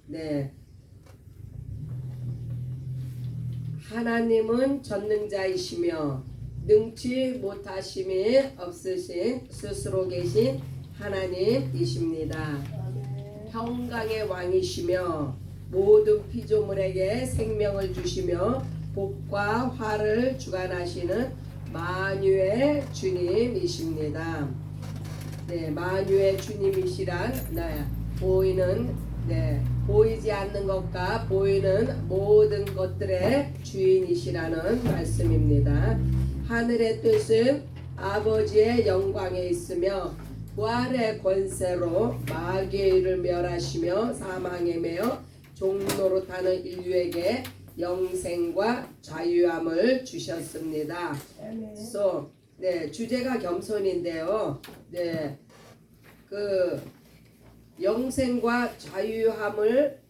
네. 하나님은 전능자이시며 능치 못하심이 없으신 스스로 계신 하나님이십니다. 평강의 왕이시며 모든 피조물에게 생명을 주시며 복과 화를 주관하시는 만유의 주님이십니다. 네, 만유의 주님이시란 보이지 않는 것과 보이는 모든 것들의 주인이시라는 말씀입니다. 하늘의 뜻은 아버지의 영광에 있으며 부활의 권세로 마귀의 일을 멸하시며 사망에 매어 종로로 타는 인류에게 영생과 자유함을 주셨습니다. 그래서 주제가 겸손인데요. 영생과 자유함을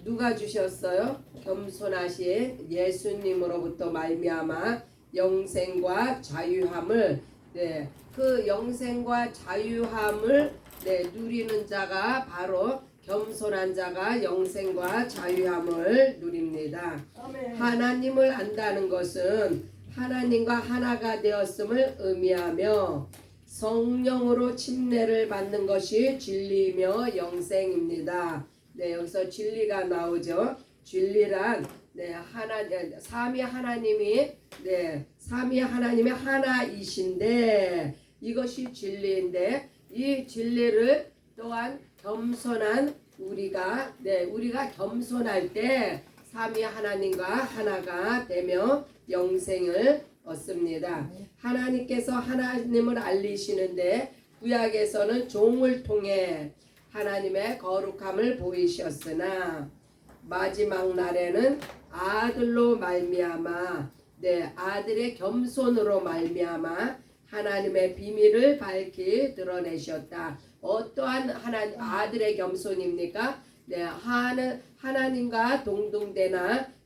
누가 주셨어요? 겸손하신 예수님으로부터 말미암아 영생과 자유함을 그 영생과 자유함을 누리는 자가 바로 겸손한 자가 영생과 자유함을 누립니다. 아멘. 하나님을 안다는 것은 하나님과 하나가 되었음을 의미하며 성령으로 침례를 받는 것이 진리이며 영생입니다. 여기서 진리가 나오죠. 진리란 삼위 하나님이 하나이신데 이것이 진리인데 이 진리를 또한 겸손한 우리가 겸손할 때 삼위 하나님과 하나가 되며 영생을 얻습니다. 하나님께서 하나님을 알리시는데 구약에서는 종을 통해 하나님의 거룩함을 보이셨으나 마지막 날에는 아들로 말미암아 아들의 겸손으로 말미암아 하나님의 비밀을 밝히 드러내셨다. 어떠한 아들의 겸손입니까? 하나님과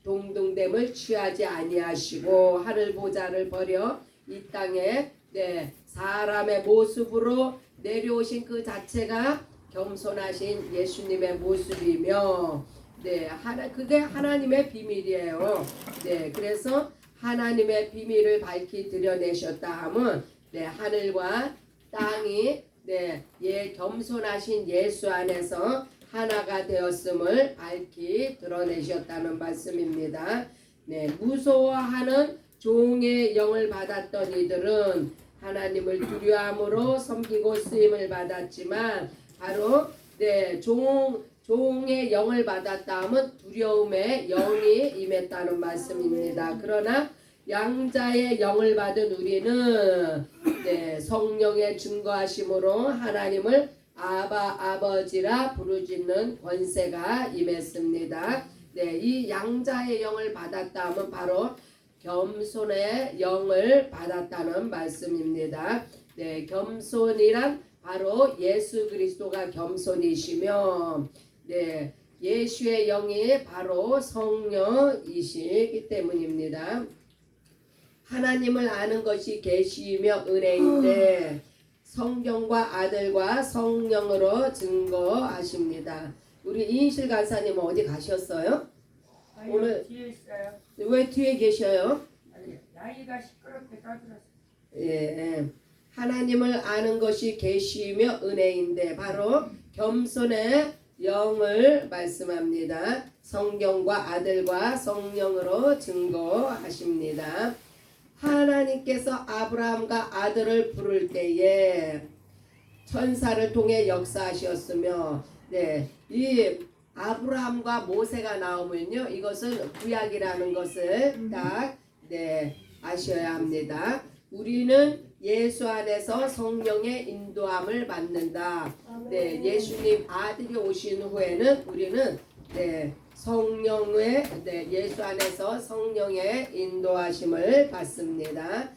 동등됨을 취하지 아니하시고 하늘 보좌를 버려 이 땅에 사람의 모습으로 내려오신 그 자체가 겸손하신 예수님의 모습이며 그게 하나님의 비밀이에요. 그래서 하나님의 비밀을 밝히 드러내셨다 하면 하늘과 땅이 겸손하신 예수 안에서 하나가 되었음을 밝히 드러내셨다는 말씀입니다. 무서워하는 종의 영을 받았던 이들은 하나님을 두려움으로 섬기고 쓰임을 받았지만 바로 종의 영을 받았다 하면 두려움의 영이 임했다는 말씀입니다. 그러나 양자의 영을 받은 우리는 성령의 증거하심으로 하나님을 아버지라 부르짖는 권세가 임했습니다. 이 양자의 영을 받았다 하면 바로 겸손의 영을 받았다는 말씀입니다. 겸손이란 바로 예수 그리스도가 겸손이시며 예수의 영이 바로 성령이시기 때문입니다. 하나님을 아는 것이 계시이며 은혜인데 성경과 아들과 성령으로 증거하십니다. 우리 이인실 간사님은 어디 가셨어요? 아니, 오늘 뒤에 있어요. 왜 뒤에 계셔요? 아니, 나이가 시끄럽게 떠들었어. 하나님을 아는 것이 계시이며 은혜인데 바로 겸손의 영을 말씀합니다. 성경과 아들과 성령으로 증거하십니다. 하나님께서 아브라함과 아들을 부를 때에 천사를 통해 역사하셨으며 이 아브라함과 모세가 나오면요 이것은 구약이라는 것을 딱 아셔야 합니다. 우리는 예수 안에서 성령의 인도함을 받는다. 예수님 아들이 오신 후에는 우리는 성령의 예수 안에서 성령의 인도하심을 받습니다.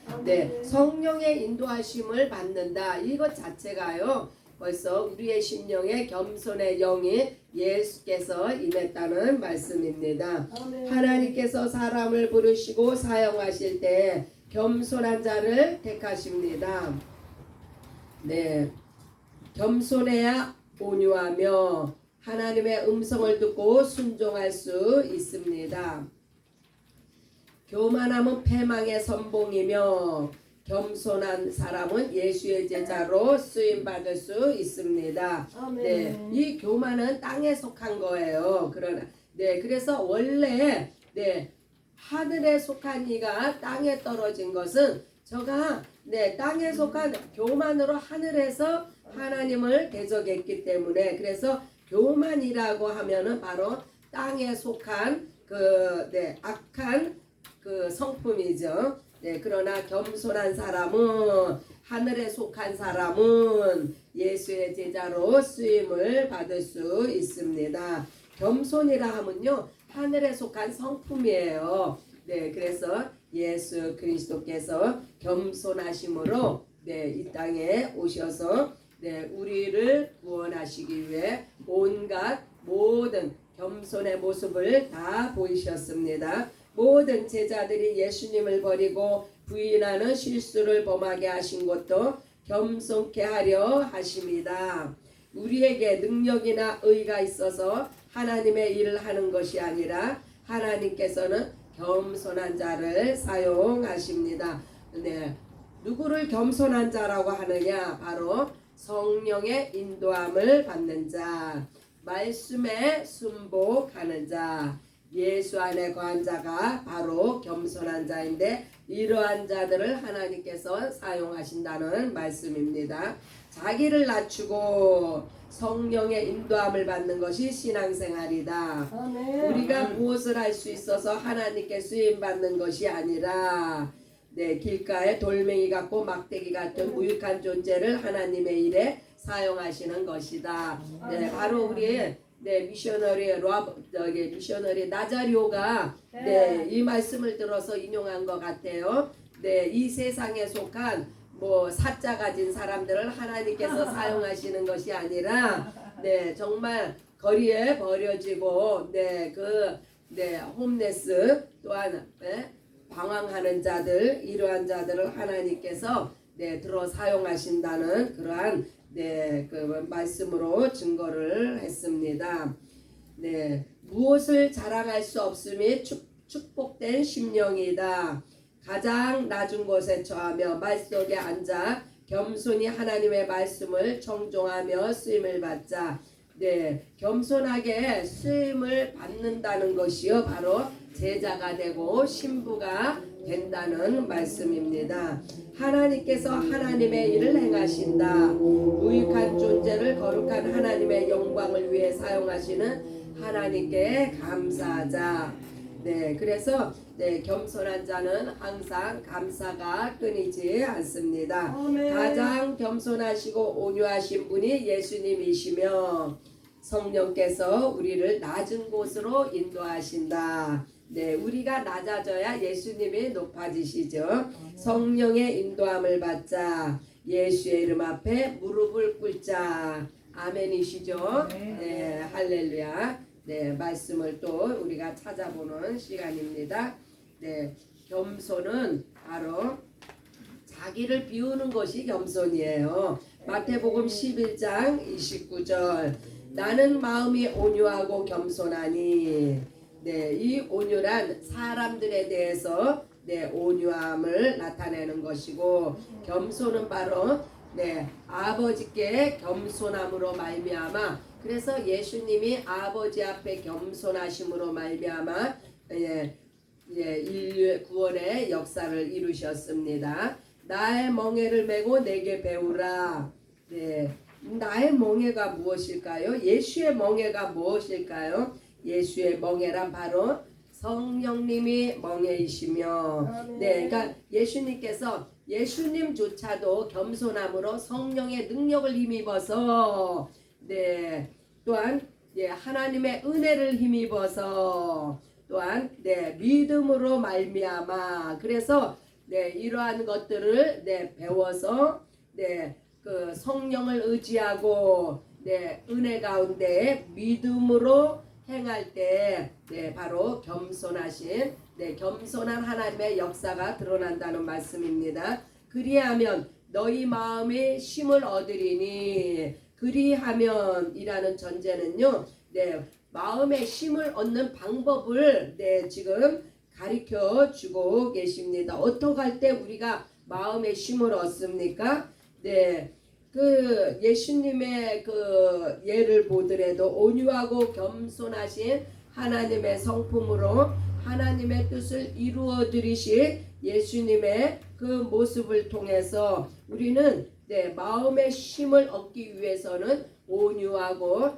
성령의 인도하심을 받는다. 이것 자체가요. 벌써 우리의 심령에 겸손의 영이 예수께서 임했다는 말씀입니다. 하나님께서 사람을 부르시고 사용하실 때 겸손한 자를 택하십니다. 겸손해야 온유하며 하나님의 음성을 듣고 순종할 수 있습니다. 교만함은 패망의 선봉이며 겸손한 사람은 예수의 제자로 쓰임 받을 수 있습니다. 네, 이 교만은 땅에 속한 거예요. 그래서 원래 하늘에 속한 이가 땅에 떨어진 것은 저가 땅에 속한 교만으로 하늘에서 하나님을 대적했기 때문에 그래서 교만이라고 하면은 바로 땅에 속한 악한 성품이죠. 그러나 겸손한 사람은 하늘에 속한 사람은 예수의 제자로 쓰임을 받을 수 있습니다. 겸손이라 하면요 하늘에 속한 성품이에요. 그래서 예수 그리스도께서 겸손하심으로 이 땅에 오셔서 우리를 구원하시기 위해 온갖 모든 겸손의 모습을 다 보이셨습니다. 모든 제자들이 예수님을 버리고 부인하는 실수를 범하게 하신 것도 겸손케 하려 하심이다. 우리에게 능력이나 의가 있어서 하나님의 일을 하는 것이 아니라 하나님께서는 겸손한 자를 사용하십니다. 누구를 겸손한 자라고 하느냐? 바로 성령의 인도함을 받는 자, 말씀에 순복하는 자, 예수 안에 거한 자가 바로 겸손한 자인데 이러한 자들을 하나님께서 사용하신다는 말씀입니다. 자기를 낮추고 성령의 인도함을 받는 것이 신앙생활이다. 우리가 무엇을 할 수 있어서 하나님께 쓰임받는 것이 아니라 길가에 돌멩이 같고 막대기 같은 무익한 존재를 하나님의 일에 사용하시는 것이다. 바로 우리 미셔너리 나자리오가 이 말씀을 들어서 인용한 것 같아요. 이 세상에 속한 사자 가진 사람들을 하나님께서 사용하시는 것이 아니라 정말 거리에 버려지고 홈레스 또한 방황하는 자들 이러한 자들을 하나님께서 들어 사용하신다는 그러한 그 말씀으로 증거를 했습니다. 무엇을 자랑할 수 없음이 축복된 심령이다. 가장 낮은 곳에 처하며 말 속에 앉아 겸손히 하나님의 말씀을 청종하며 쓰임을 받자. 겸손하게 쓰임을 받는다는 것이요 바로 제자가 되고 신부가 된다는 말씀입니다. 하나님께서 하나님의 일을 행하신다. 무익한 존재를 거룩한 하나님의 영광을 위해 사용하시는 하나님께 감사하자. 그래서 겸손한 자는 항상 감사가 끊이지 않습니다. 가장 겸손하시고 온유하신 분이 예수님이시며 성령께서 우리를 낮은 곳으로 인도하신다. 우리가 낮아져야 예수님이 높아지시죠. 성령의 인도함을 받자. 예수의 이름 앞에 무릎을 꿇자. 아멘이시죠? 할렐루야. 말씀을 또 우리가 찾아보는 시간입니다. 겸손은 바로 자기를 비우는 것이 겸손이에요. 마태복음 11장 29절 나는 마음이 온유하고 겸손하니 이 온유란 사람들에 대해서 온유함을 나타내는 것이고 겸손은 바로 아버지께 겸손함으로 말미암아 그래서 예수님이 아버지 앞에 겸손하심으로 말미암아 인류의 구원의 역사를 이루셨습니다. 나의 멍에를 메고 내게 배우라. 나의 멍에가 무엇일까요? 예수의 멍에가 무엇일까요? 예수의 멍에란 바로 성령님이 멍에이시며 그러니까 예수님께서 예수님조차도 겸손함으로 성령의 능력을 힘입어서 또한 하나님의 은혜를 힘입어서 또한 믿음으로 말미암아 그래서 이러한 것들을 배워서 그 성령을 의지하고 은혜 가운데 믿음으로 행할 때 바로 겸손하신 겸손한 하나님의 역사가 드러난다는 말씀입니다. 그리하면 너희 마음이 힘을 얻으리니 그리하면이라는 전제는요. 네, 마음의 힘을 얻는 방법을 지금 가르쳐 주고 계십니다. 어떻게 할 때 우리가 마음의 힘을 얻습니까? 네. 그 예수님의 그 예를 보더라도 온유하고 겸손하신 하나님의 성품으로 하나님의 뜻을 이루어 드리신 예수님의 그 모습을 통해서 우리는 마음의 힘을 얻기 위해서는 온유하고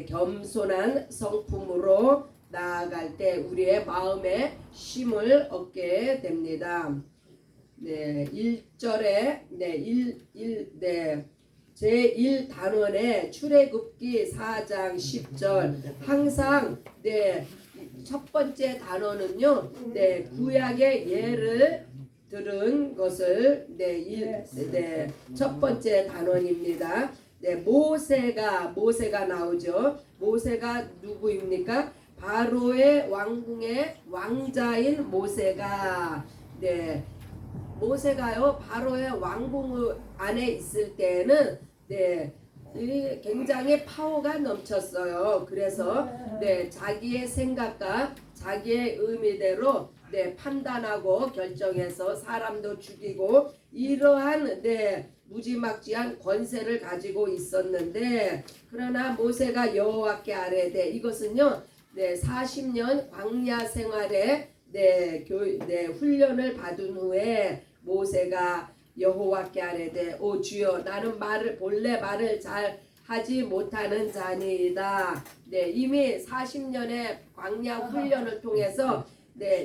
겸손한 성품으로 나아갈 때 우리의 마음의 힘을 얻게 됩니다. 1절에 제1단원의 출애굽기 4장 10절 항상 첫 번째 단원은요 구약의 예를 들은 것을 첫 번째 단원입니다. 모세가 나오죠. 모세가 누구입니까? 바로의 왕궁의 왕자인 모세가요 바로의 왕궁 안에 있을 때는 굉장히 파워가 넘쳤어요. 그래서 자기의 생각과 자기의 의미대로 판단하고 결정해서 사람도 죽이고 이러한 무지막지한 권세를 가지고 있었는데 그러나 모세가 여호와께 아뢰되 이것은요 40년 광야 생활에 훈련을 받은 후에 모세가 여호와께 아뢰되 오 주여 나는 본래 말을 잘 하지 못하는 자니이다. 이미 40년의 광야 훈련을 통해서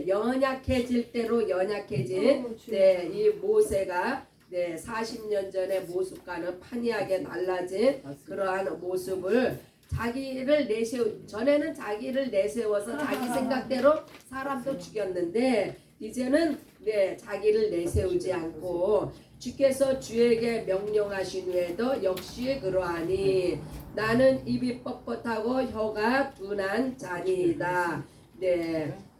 연약해질 대로 연약해진 이 모세가 40년 전의 모습과는 판이하게 달라진 그러한 모습을 전에는 자기를 내세워서 자기 생각대로 사람도 죽였는데 이제는 자기를 내세우지 않고 주께서 주에게 명령하신 후에도 역시 그러하니 나는 입이 뻣뻣하고 혀가 둔한 자니이다.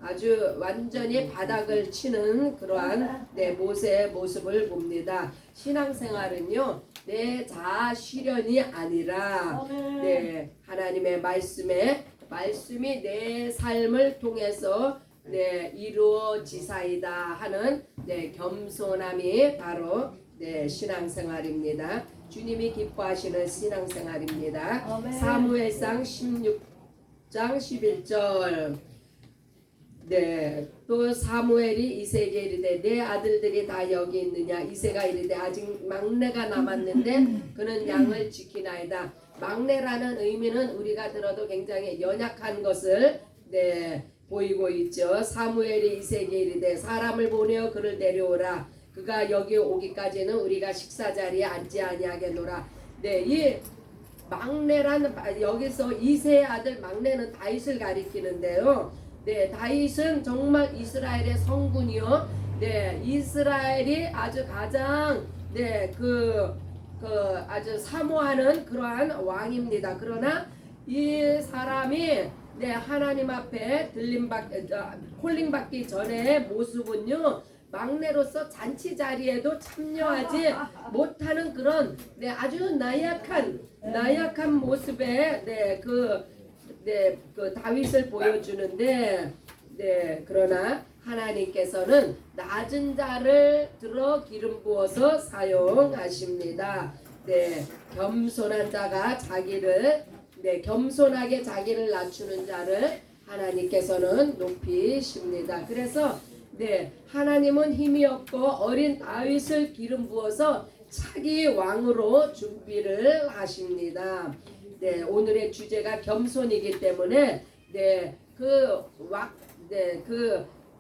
아주 완전히 바닥을 치는 그러한 모세의 모습을 봅니다. 신앙생활은요 내 자아 실현이 아니라 하나님의 말씀이 내 삶을 통해서 이루어지사이다 하는 겸손함이 바로 신앙생활입니다. 주님이 기뻐하시는 신앙생활입니다. 사무엘상 16장 11절 또 사무엘이 이새에게 이르되 내 아들들이 다 여기 있느냐. 이새가 이르되 아직 막내가 남았는데 그는 양을 지키나이다. 막내라는 의미는 우리가 들어도 굉장히 연약한 것을 보이고 있죠. 사무엘이 이새에게 이르되 사람을 보내어 그를 데려오라. 그가 여기 오기까지는 우리가 식사자리에 앉지 아니하겠노라. 이 막내란 여기서 이새의 아들 막내는 다윗을 가리키는데요. 다윗은 정말 이스라엘의 성군이요. 이스라엘이 아주 가장 아주 사모하는 그러한 왕입니다. 그러나 이 사람이 하나님 앞에 콜링받기 전의 모습은요. 막내로서 잔치 자리에도 참여하지 못하는 그런 아주 나약한 모습의 그 다윗을 보여주는데 그러나 하나님께서는 낮은 자를 들어 기름 부어서 사용하십니다. 겸손한 자가 겸손하게 자기를 낮추는 자를 하나님께서는 높이십니다. 그래서 하나님은 힘이 없고 어린 다윗을 기름 부어서 차기 왕으로 준비를 하십니다. 오늘의 주제가 겸손이기 때문에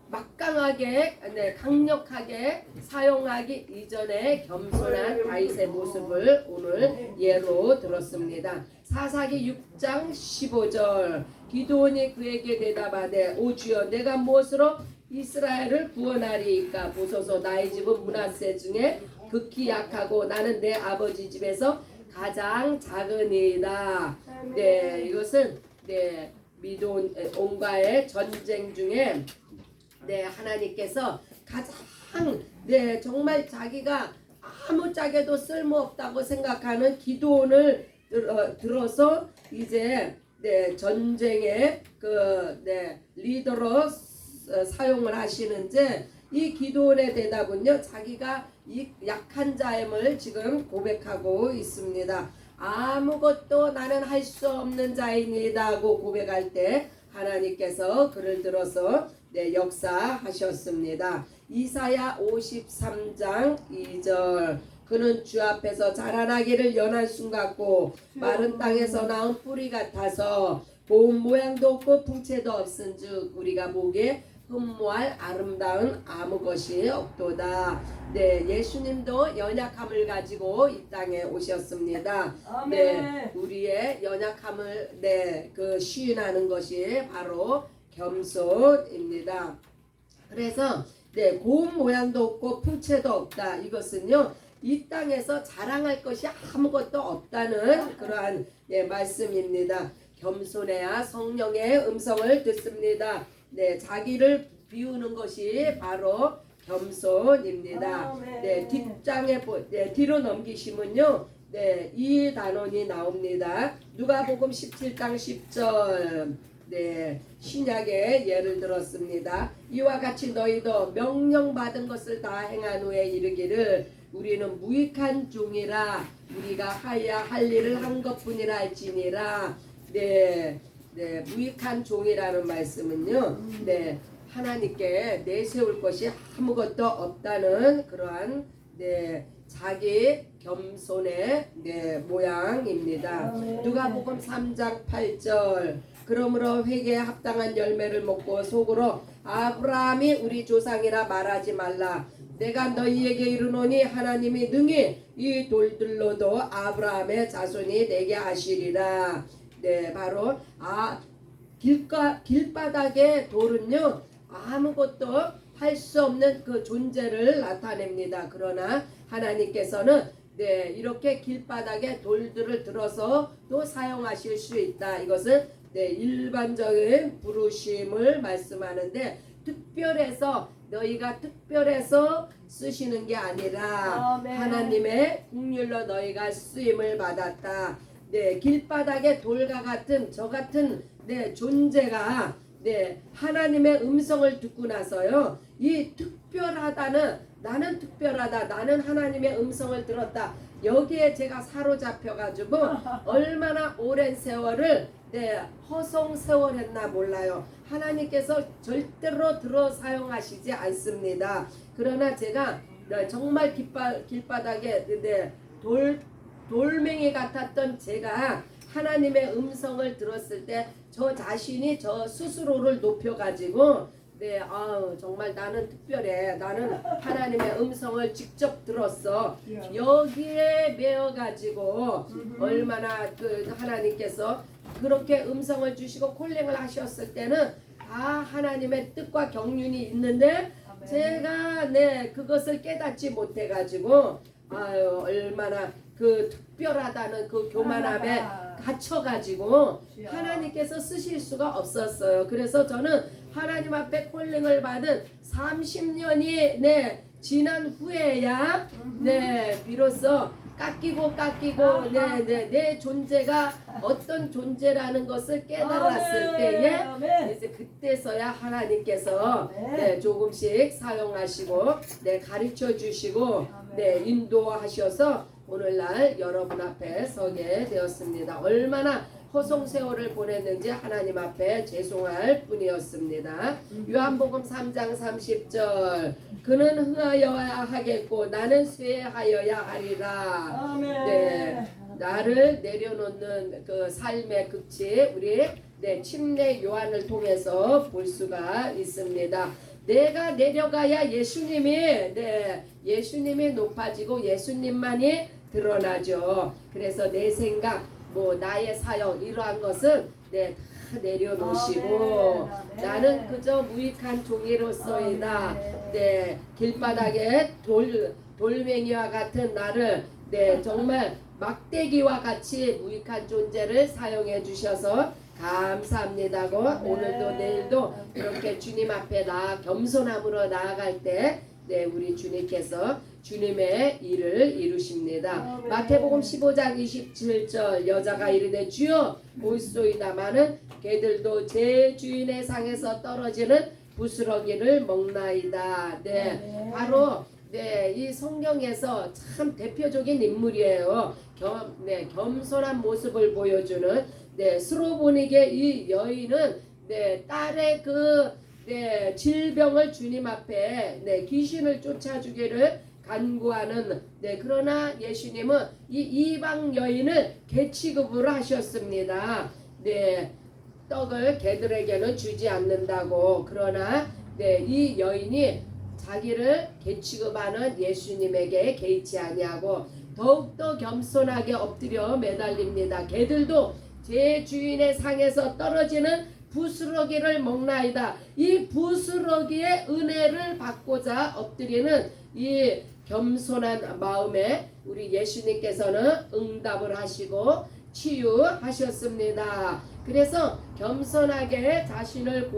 막강하게 강력하게 사용하기 이전에 겸손한 다윗의 모습을 오늘 예로 들었습니다. 사사기 6장 15절 기드온이 그에게 대답하되 오 주여 내가 무엇으로 이스라엘을 구원하리이까. 보소서 나의 집은 므낫세 중에 극히 약하고 나는 내 아버지 집에서 가장 작으니이다. 이것은 미돈온과의 전쟁 중에 하나님께서 가장 정말 자기가 아무짝에도 쓸모없다고 생각하는 기드온을 들어서 이제 네, 전쟁의 그 네, 리더로 사용을 하시는지 이 기도원의 대답은요 자기가 이 약한 자임을 지금 고백하고 있습니다. 아무것도 나는 할 수 없는 자이니다고 고백할 때 하나님께서 그를 들어서 네, 역사하셨습니다. 이사야 53장 2절 그는 주 앞에서 자라나기를 연한 순 같고 마른 땅에서 나온 뿌리 같아서 고운 모양도 없고 풍채도 없은즉 우리가 보기에 흠모할 아름다운 아무 것이 없도다. 네, 예수님도 연약함을 가지고 이 땅에 오셨습니다. 아멘. 네, 우리의 연약함을 네, 그 시인하는 것이 바로 겸손입니다. 그래서 네, 고운 모양도 없고 풍채도 없다. 이것은요, 이 땅에서 자랑할 것이 아무것도 없다는 그러한 네, 말씀입니다. 겸손해야 성령의 음성을 듣습니다. 네, 자기를 비우는 것이 바로 겸손입니다. 네, 뒷장에 네, 뒤로 넘기시면요, 네, 이 단원이 나옵니다. 누가복음 17장 10절. 네, 신약의 예를 들었습니다. 이와 같이 너희도 명령받은 것을 다 행한 후에 이르기를 우리는 무익한 종이라 우리가 하야 할 일을 한 것뿐이라 할지니라. 네, 네, 무익한 종이라는 말씀은요, 네, 하나님께 내세울 것이 아무것도 없다는 그러한 네, 자기 겸손의 네, 모양입니다. 누가복음 3장 8절 그러므로 회개에 합당한 열매를 먹고 속으로 아브라함이 우리 조상이라 말하지 말라. 내가 너희에게 이르노니 하나님이 능히 이 돌들로도 아브라함의 자손이 되게 하시리라. 네, 바로 길바닥의 돌은요 아무것도 할 수 없는 그 존재를 나타냅니다. 그러나 하나님께서는 네, 이렇게 길바닥에 돌들을 들어서 또 사용하실 수 있다. 이것은 네, 일반적인 부르심을 말씀하는데 특별해서 너희가 특별해서 쓰시는 게 아니라 아멘. 하나님의 국률로 너희가 쓰임을 받았다. 네, 길바닥의 돌과 같은 저 같은 네, 존재가 네, 하나님의 음성을 듣고 나서요. 이 특별하다는 나는 특별하다. 나는 하나님의 음성을 들었다. 여기에 제가 사로잡혀 가지고 얼마나 오랜 세월을 네, 허송 세월했나 몰라요. 하나님께서 절대로 들어 사용하시지 않습니다. 그러나 제가 네, 정말 길바닥에 네, 돌멩이 같았던 제가 하나님의 음성을 들었을 때 저 자신이 저 스스로를 높여가지고 네, 정말 나는 특별해. 나는 하나님의 음성을 직접 들었어. 여기에 매여가지고 얼마나 그 하나님께서 그렇게 음성을 주시고 콜링을 하셨을 때는 다 하나님의 뜻과 경륜이 있는데 제가 네 그것을 깨닫지 못해가지고 얼마나 그 특별하다는 그 교만함에 갇혀가지고 하나님께서 쓰실 수가 없었어요. 그래서 저는 하나님 앞에 콜링을 받은 30년이 네 지난 후에야 네 비로소 깎이고 내 존재가 어떤 존재라는 것을 깨달았을 때에 이제 그때서야 하나님께서 네, 조금씩 사용하시고 네, 가르쳐 주시고 네, 인도하셔서 오늘날 여러분 앞에 서게 되었습니다. 얼마나 허송 세월을 보냈는지 하나님 앞에 죄송할 뿐이었습니다. 요한복음 3장 30절 그는 흥하여야 하겠고 나는 쇠하여야 하리라. 네, 나를 내려놓는 그 삶의 극치 우리 네, 침례 요한을 통해서 볼 수가 있습니다. 내가 내려가야 예수님이 높아지고 예수님만이 드러나죠. 그래서 내 생각, 나의 사역 이러한 것은 다 내려놓으시고 나는 그저 무익한 종이로서이다. 길바닥에 돌멩이와 같은 나를 정말 막대기와 같이 무익한 존재를 사용해 주셔서 감사합니다고 오늘도 내일도 그렇게 주님 앞에 겸손함으로 나아갈 때 네, 우리 주님께서 주님의 일을 이루십니다. 마태복음 15장 27절 여자가 이르되 주여 보이소이다마는 개들도 제 주인의 상에서 떨어지는 부스러기를 먹나이다. 네, 바로 네, 이 성경에서 참 대표적인 인물이에요. 겸손한 모습을 보여주는 네, 스로보니게 이 여인은 네, 딸의 질병을 주님 앞에 귀신을 쫓아주기를 간구하는 그러나 예수님은 이 이방 여인을 개취급을 하셨습니다. 떡을 개들에게는 주지 않는다고. 그러나 이 여인이 자기를 개취급하는 예수님에게 개의치 아니하고 더욱더 겸손하게 엎드려 매달립니다. 개들도 제 주인의 상에서 떨어지는 부스러기를 먹나이다. 이 부스러기의 은혜를 받고자 엎드리는 이 겸손한 마음에 우리 예수님께서는 응답을 하시고 치유하셨습니다. 그래서 겸손하게 자신을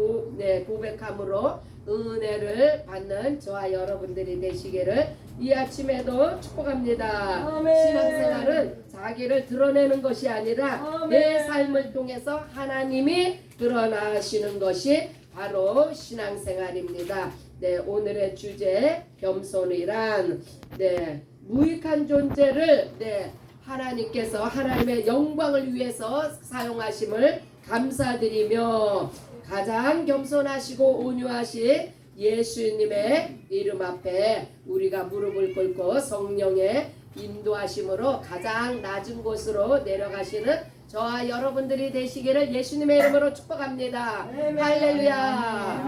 고백함으로 은혜를 받는 저와 여러분들이 되시기를 이 아침에도 축복합니다. 아멘. 신앙생활은 자기를 드러내는 것이 아니라 아멘. 내 삶을 통해서 하나님이 드러나시는 것이 바로 신앙생활입니다. 오늘의 주제 겸손이란 무익한 존재를 하나님께서 하나님의 영광을 위해서 사용하심을 감사드리며 가장 겸손하시고 온유하신 예수님의 이름 앞에 우리가 무릎을 꿇고 성령의 인도하심으로 가장 낮은 곳으로 내려가시는 저와 여러분들이 되시기를 예수님의 이름으로 축복합니다. 할렐루야.